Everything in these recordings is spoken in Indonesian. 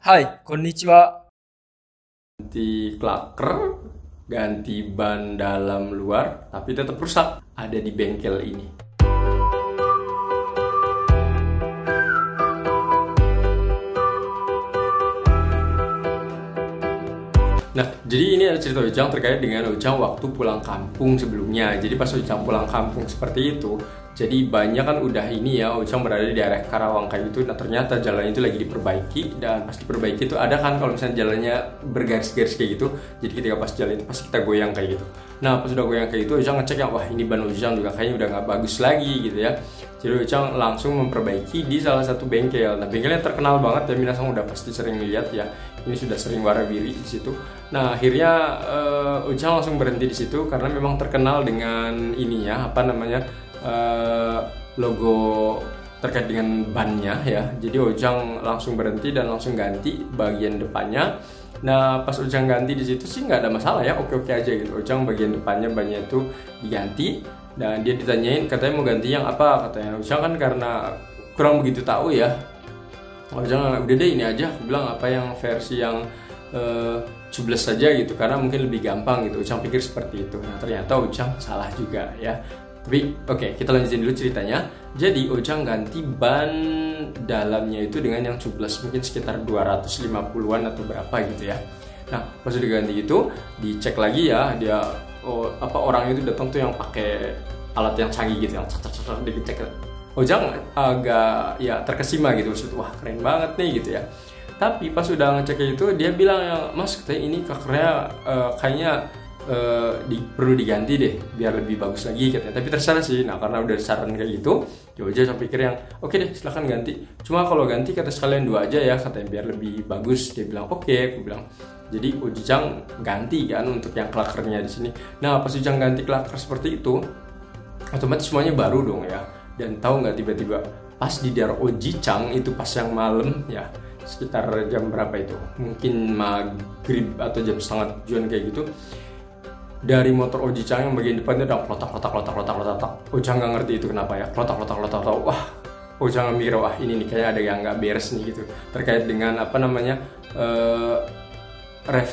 Hai, konnichiwa. Ganti klaker, ganti ban dalam luar, tapi tetap rusak. Ada di bengkel ini. Nah, jadi ini ada cerita Ujang terkait dengan Ujang waktu pulang kampung sebelumnya. Jadi pas Ujang pulang kampung seperti itu, jadi banyak kan udah ini ya, Ujang berada di daerah Karawang kayak gitu. Nah ternyata jalan itu lagi diperbaiki, dan pas diperbaiki itu ada kan kalau misalnya jalannya bergaris-garis kayak gitu. Jadi ketika pas jalan itu pasti kita goyang kayak gitu. Nah pas udah goyang kayak gitu, Ujang ngecek yang wah ini ban Ujang juga kayaknya udah nggak bagus lagi gitu ya. Jadi Ujang langsung memperbaiki di salah satu bengkel. Nah bengkelnya terkenal banget ya, Minasang udah pasti sering lihat ya. Ini sudah sering warawiri di situ. Nah akhirnya Ujang langsung berhenti di situ karena memang terkenal dengan ini ya, apa namanya, logo terkait dengan bannya ya. Jadi Ujang langsung berhenti dan langsung ganti bagian depannya. Nah pas Ujang ganti di situ sih nggak ada masalah ya, oke aja gitu. Ujang bagian depannya bannya itu diganti dan dia ditanyain katanya mau ganti yang apa, katanya Ujang kan karena kurang begitu tahu ya. Ujang udah deh ini aja, aku bilang apa yang versi yang tubeless saja gitu karena mungkin lebih gampang gitu. Ujang pikir seperti itu. Nah ternyata Ujang salah juga ya. Tapi oke, kita lanjutin dulu ceritanya. Jadi Ujang ganti ban dalamnya itu dengan yang tubeless, mungkin sekitar 250-an atau berapa gitu ya. Nah pas udah ganti gitu dicek lagi ya, dia orang itu datang tuh yang pakai alat yang canggih gitu, yang dicek. Ujang agak ya terkesima gitu, maksud wah keren banget nih gitu ya. Tapi pas udah ngecek itu dia bilang ya mas katanya ini kakernya kayaknya perlu diganti deh biar lebih bagus lagi katanya. Tapi terserah sih. Nah karena udah saran kayak gitu, ya udah saya pikir yang oke deh silahkan ganti. Cuma kalau ganti kata sekalian 2 aja ya katanya biar lebih bagus. Dia bilang oke, aku bilang. Jadi Ujang ganti kan untuk yang klakernya di sini. Nah pas Ujang ganti klaker seperti itu, otomatis semuanya baru dong ya. Dan tahu nggak tiba-tiba pas di daerah Ojicang itu pas yang malam ya, sekitar jam berapa itu? Mungkin maghrib atau jam setengah 7-an kayak gitu. Dari motor Ojicang yang bagian depannya udah klotak. Ujang nggak ngerti itu kenapa ya. Klotak. Wah, Ujang mikir wah ini nih kayak ada yang nggak beres nih gitu. Terkait dengan apa namanya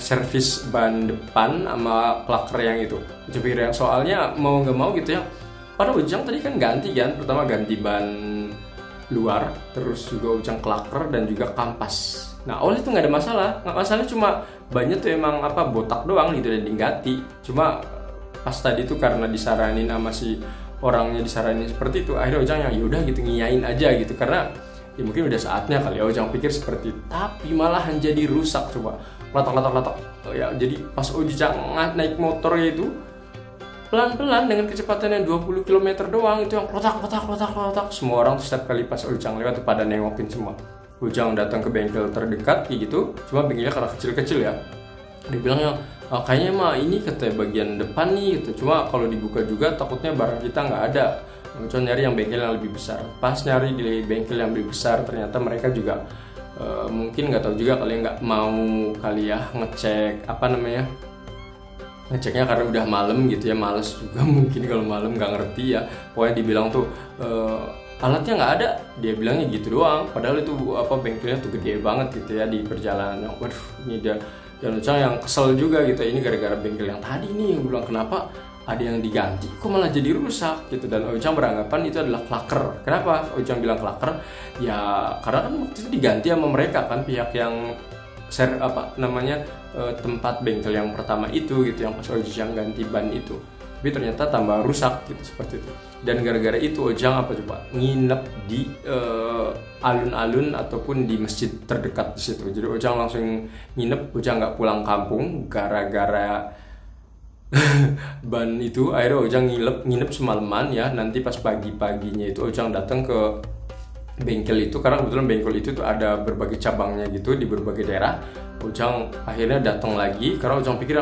servis ban depan sama klaker yang itu. Ujang pikir yang soalnya mau nggak mau gitu ya. Padahal Ujang tadi kan ganti kan, pertama ganti ban luar, terus juga Ujang klaker dan juga kampas. Nah awalnya itu nggak ada masalah, cuma bannya tuh emang apa botak doang gitu dan diganti. Cuma pas tadi tuh karena disaranin sama si orangnya disaranin seperti itu, akhirnya Ujang yang yaudah gitu ngiyain aja gitu karena ya mungkin udah saatnya kali ya. Ujang pikir seperti itu, tapi malahan jadi rusak coba, letak. Ya jadi pas Ujang naik motornya itu pelan-pelan dengan kecepatan yang 20 km doang itu yang klotak. Semua orang setiap kali pas Ujang lewat tuh pada nengokin semua. Ujang datang ke bengkel terdekat kayak gitu, cuma bengkelnya karena kecil-kecil ya. Dia bilang ya kayaknya mah ini katanya bagian depan nih gitu. Cuma kalau dibuka juga takutnya barang kita nggak ada. Ujang nyari yang bengkel yang lebih besar. Pas nyari di bengkel yang lebih besar ternyata mereka juga mungkin nggak tahu juga kali nggak mau kali ya ngecek apa namanya. Ngeceknya karena udah malam gitu ya, males juga mungkin kalau malam nggak ngerti ya. Pokoknya dibilang tuh alatnya nggak ada, dia bilangnya gitu doang. Padahal itu apa bengkelnya tuh gede banget gitu ya di perjalanan. Waduh ini dia, dan Ujang yang kesel juga gitu. Ini gara-gara bengkel yang tadi nih, gue bilang kenapa ada yang diganti, kok malah jadi rusak gitu. Dan Ujang beranggapan itu adalah klaker. Kenapa Ujang bilang klaker? Ya karena kan waktu itu diganti sama mereka kan, pihak yang tempat bengkel yang pertama itu gitu, yang pas Ujang ganti ban itu. Tapi ternyata tambah rusak gitu seperti itu. Dan gara-gara itu Ujang apa coba nginep di alun-alun ataupun di masjid terdekat di situ. Jadi Ujang langsung nginep, Ujang nggak pulang kampung gara-gara ban itu. Akhirnya Ujang nginep semalaman ya. Nanti pas pagi-paginya itu Ujang datang ke bengkel itu karena kebetulan bengkel itu tuh ada berbagai cabangnya gitu di berbagai daerah. Ujang akhirnya datang lagi karena Ujang pikir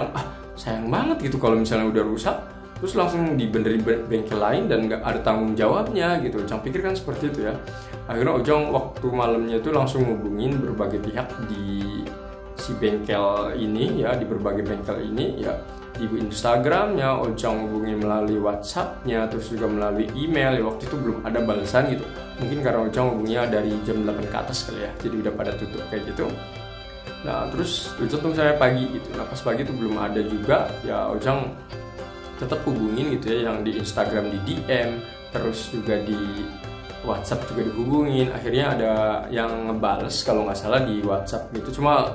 sayang banget gitu kalau misalnya udah rusak terus langsung dibenerin bengkel lain dan nggak ada tanggung jawabnya gitu. Ujang pikir kan seperti itu ya. Akhirnya Ujang waktu malamnya itu langsung ngubungin berbagai pihak di si bengkel ini ya, di berbagai bengkel ini ya, di Instagramnya Ujang hubungin melalui WhatsAppnya, terus juga melalui email ya. Waktu itu belum ada balasan gitu, mungkin karena Ujang hubungnya dari jam 8 ke atas kali ya, jadi udah pada tutup kayak gitu. Nah terus Ujang tunggu sampai pagi gitu. Nah pas pagi itu belum ada juga, ya Ujang tetap hubungin gitu ya, yang di Instagram di DM, terus juga di WhatsApp juga dihubungin. Akhirnya ada yang ngebales kalau nggak salah di WhatsApp gitu. Cuma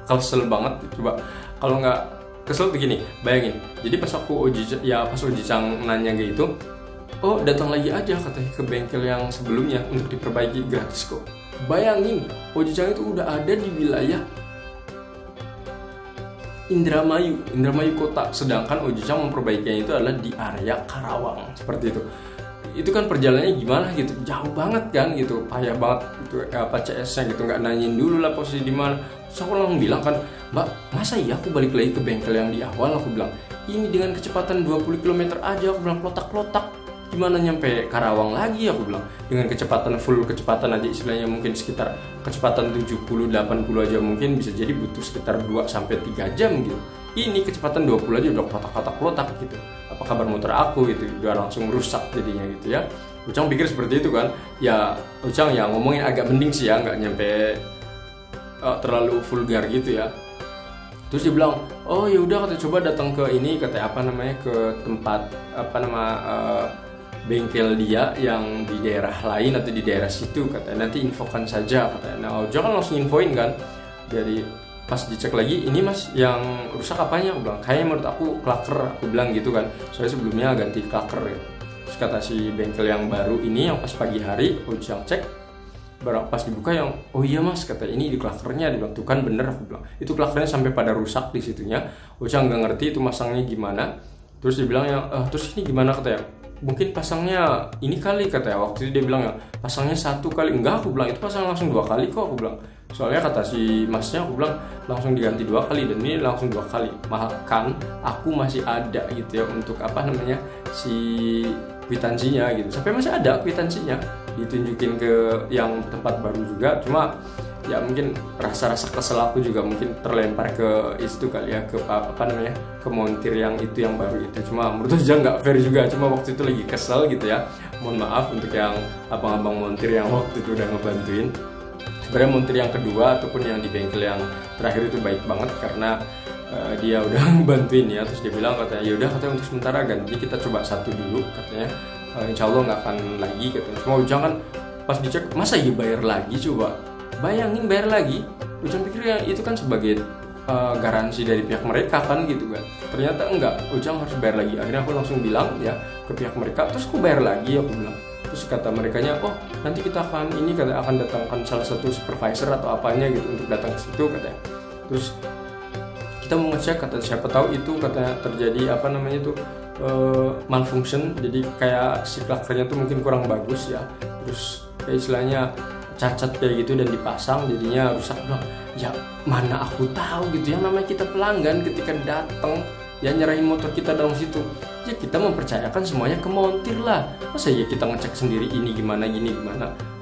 kesel banget. Coba kalau nggak kesel begini, bayangin. Jadi pas Oji Chang nanya gitu, oh datang lagi aja katanya ke bengkel yang sebelumnya untuk diperbaiki gratis kok. Bayangin, Oji Chang itu udah ada di wilayah Indramayu kota, sedangkan Oji Chang memperbaikinya itu adalah di area Karawang, seperti itu. Itu kan perjalanannya gimana gitu, jauh banget kan gitu, payah banget itu apa CS-nya gitu, nggak nanyain dulu lah posisi di mana. Terus aku langsung bilang kan, Mbak, masa iya aku balik lagi ke bengkel yang di awal? Aku bilang, ini dengan kecepatan 20 km aja, aku bilang klotak-klotak, gimana nyampe Karawang lagi? Aku bilang, dengan full kecepatan aja istilahnya mungkin sekitar kecepatan 70-80 aja mungkin bisa jadi butuh sekitar 2-3 jam gitu. Ini kecepatan 20 aja udah klotak-klotak gitu. Apa kabar motor aku gitu, udah langsung rusak jadinya gitu ya. Ujang pikir seperti itu kan. Ya Ujang ya ngomongin agak mending sih ya, nggak nyampe terlalu vulgar gitu ya. Terus dia bilang, oh ya udah kata coba datang ke ini, kata ke tempat bengkel dia yang di daerah lain atau di daerah situ, katanya nanti infokan saja katanya. Nah Ujang kan langsung infoin kan. Dari pas dicek lagi, ini mas yang rusak apanya? Aku bilang, kayaknya menurut aku klaker, aku bilang gitu kan, soalnya sebelumnya ganti klaker ya. Terus kata si bengkel yang baru ini, yang pas pagi hari Ujang cek, baru pas dibuka yang, oh iya mas, kata ini di klakernya. Dia bilang, tuh kan bener, aku bilang, itu klakernya sampai pada rusak di situnya. Ujang nggak ngerti itu masangnya gimana. Terus dia bilang yang, terus ini gimana katanya? Mungkin pasangnya ini kali katanya. Waktu itu dia bilang ya, pasangnya 1 kali. Enggak, aku bilang itu pasang langsung 2 kali kok, aku bilang. Soalnya kata si masnya, aku bilang langsung diganti 2 kali dan ini langsung 2 kali. Bahkan aku masih ada gitu ya untuk si kwitansinya gitu. Sampai masih ada kwitansinya, ditunjukin ke yang tempat baru juga. Cuma ya mungkin rasa-rasa kesel aku juga mungkin terlempar ke itu kali ya, ke ke montir yang itu yang baru itu. Cuma menurut saya nggak fair juga, cuma waktu itu lagi kesel gitu ya. Mohon maaf untuk yang abang-abang montir yang waktu itu udah ngebantuin. Sebenarnya montir yang kedua ataupun yang di bengkel yang terakhir itu baik banget karena dia udah ngebantuin ya. Terus dia bilang katanya, ya udah katanya untuk sementara ganti, kita coba 1 dulu katanya. Insya Allah nggak akan lagi katanya. Cuma jangan pas dicek, masa ya bayar lagi coba. Bayangin bayar lagi. Ujang pikir ya itu kan sebagai garansi dari pihak mereka kan gitu kan. Ternyata enggak, Ujang harus bayar lagi. Akhirnya aku langsung bilang ya ke pihak mereka, terus aku bayar lagi, aku bilang. Terus kata merekanya, oh nanti kita akan datangkan salah satu supervisor atau apanya gitu untuk datang ke situ katanya. Terus kita mau ngecek, kata siapa tahu itu katanya terjadi malfunction, jadi kayak si klakernya tuh mungkin kurang bagus ya. Terus kayak istilahnya cacat kayak gitu dan dipasang jadinya rusak. Bilang, ya mana aku tahu gitu ya, namanya kita pelanggan ketika datang ya nyerahin motor kita dalam situ, ya kita mempercayakan semuanya ke montir lah. Masa ya kita ngecek sendiri ini gimana,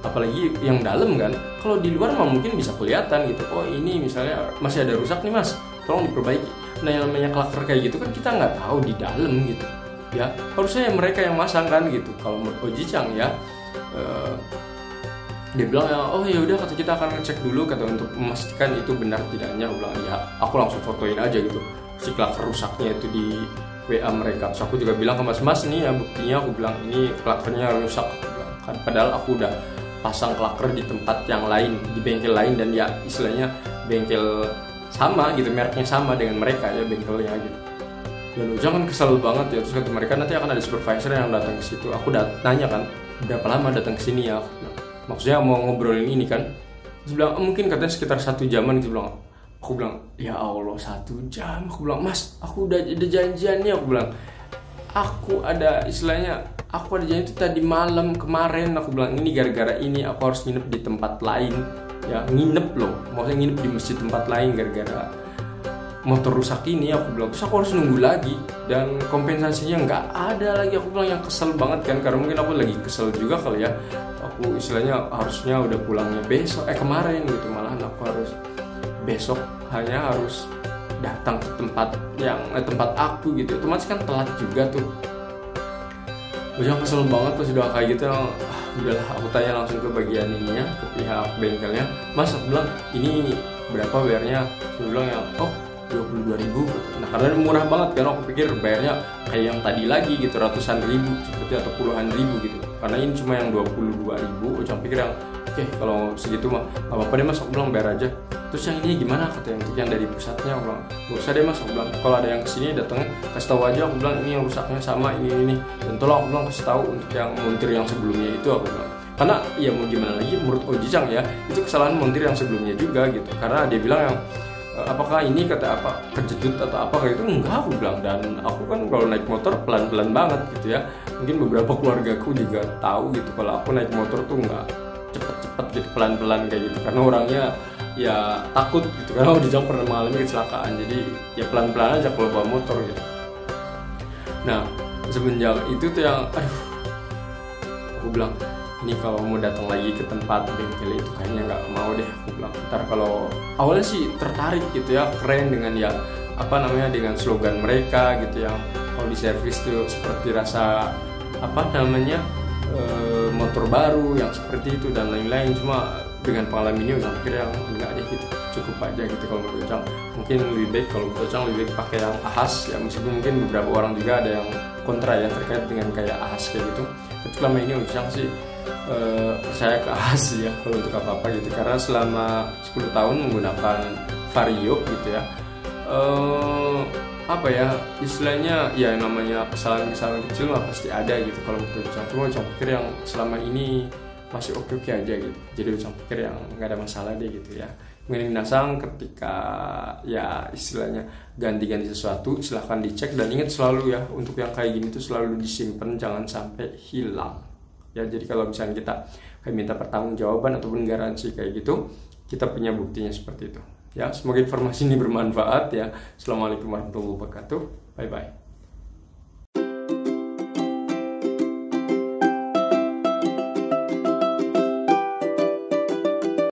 apalagi yang dalam kan. Kalau di luar mah mungkin bisa kelihatan gitu, oh ini misalnya masih ada rusak nih mas, tolong diperbaiki. Nah yang namanya klaker kayak gitu kan kita nggak tahu di dalam gitu ya, harusnya mereka yang masang kan gitu. Kalau menurut Oji Chang ya, dia bilang ya, oh ya udah kata kita akan ngecek dulu kata untuk memastikan itu benar tidaknya. Aku bilang ya, aku langsung fotoin aja gitu si klaker rusaknya itu di WA mereka. Terus aku juga bilang ke mas nih ya buktinya, aku bilang ini klakernya rusak. Kan padahal aku udah pasang klaker di tempat yang lain, di bengkel lain, dan ya istilahnya bengkel sama gitu, mereknya sama dengan mereka ya bengkelnya gitu. Dan Ujang kan kesel banget ya. Terus kata mereka nanti akan ada supervisor yang datang ke situ. Aku nanya kan, berapa lama datang ke sini ya? Maksudnya mau ngobrolin ini kan. Terus bilang mungkin katanya sekitar 1 jaman gitu. Aku bilang ya Allah 1 jam. Aku bilang mas, aku udah janjian nih. Aku bilang aku ada janjian itu tadi malam kemarin. Aku bilang ini gara-gara ini aku harus nginep di tempat lain ya, nginep loh, maksudnya nginep di masjid tempat lain gara-gara motor rusak ini. Aku bilang terus aku harus nunggu lagi dan kompensasinya nggak ada lagi. Aku bilang yang kesel banget kan, karena mungkin aku lagi kesel juga kali ya. Aku istilahnya harusnya udah pulangnya besok kemarin gitu, malahan aku harus besok hanya harus datang ke tempat aku gitu. Otomatis kan telat juga tuh. Udah kesel banget tuh sudah kayak gitu. Udahlah aku tanya langsung ke bagian ininya, ke pihak bengkelnya, mas aku bilang ini berapa bayarnya? Saya bilang yang 22.000 gitu. Nah karena murah banget kan, aku pikir bayarnya kayak yang tadi lagi gitu, ratusan ribu seperti atau puluhan ribu gitu. Karena ini cuma yang 22.000, Ujang pikir yang oke, kalau segitu mah gak apa-apa deh mas, aku bilang bayar aja. Terus yang ini gimana katanya, untuk yang dari pusatnya? Aku bilang gak usah deh mas, aku bilang kalau ada yang kesini datangnya kasih tahu aja, aku bilang ini yang rusaknya sama ini. Dan tolong aku bilang kasih tahu untuk yang montir yang sebelumnya itu, aku bilang. Karena ya mau gimana lagi, menurut Ojang ya itu kesalahan montir yang sebelumnya juga gitu. Karena dia bilang yang apakah ini kata apa kejedut atau apa kayak itu, enggak aku bilang. Dan aku kan kalau naik motor pelan-pelan banget gitu ya, mungkin beberapa keluargaku juga tahu gitu kalau aku naik motor tuh enggak cepet-cepet gitu, pelan-pelan kayak gitu, karena orangnya ya takut gitu, karena Ojang pernah mengalami kecelakaan, jadi ya pelan-pelan aja kalau bawa motor gitu. Nah semenjak itu tuh yang aku bilang ini kalau mau datang lagi ke tempat bengkel itu kayaknya nggak mau deh, aku bilang. Ntar kalau awalnya sih tertarik gitu ya, keren dengan ya apa namanya, dengan slogan mereka gitu yang kalau di servis tuh seperti rasa apa namanya motor baru yang seperti itu dan lain-lain. Cuma dengan pengalaman ini Ujang pikir yang enggak deh gitu, cukup aja gitu kalau menurut Ujang. Mungkin lebih baik kalau menurut Ujang lebih baik pakai yang Ahas ya, meskipun mungkin beberapa orang juga ada yang kontra ya terkait dengan kayak Ahas kayak gitu. Tapi selama ini Ujang sih percaya ke Ahas ya kalau untuk apa-apa gitu, karena selama 10 tahun menggunakan Vario gitu ya, apa ya istilahnya ya, namanya kesalahan-kesalahan kecil mah pasti ada gitu kalau menurut Ujang. Cuma Ujang pikir yang selama ini masih oke-oke aja gitu, jadi Ujang pikir yang nggak ada masalah deh gitu ya. Mungkin minasang ketika ya istilahnya ganti-ganti sesuatu silahkan dicek, dan ingat selalu ya untuk yang kayak gini tuh selalu disimpan, jangan sampai hilang ya. Jadi kalau misalnya kita kayak minta pertanggungjawaban ataupun garansi kayak gitu, kita punya buktinya seperti itu ya. Semoga informasi ini bermanfaat ya. Assalamualaikum warahmatullahi wabarakatuh, bye bye.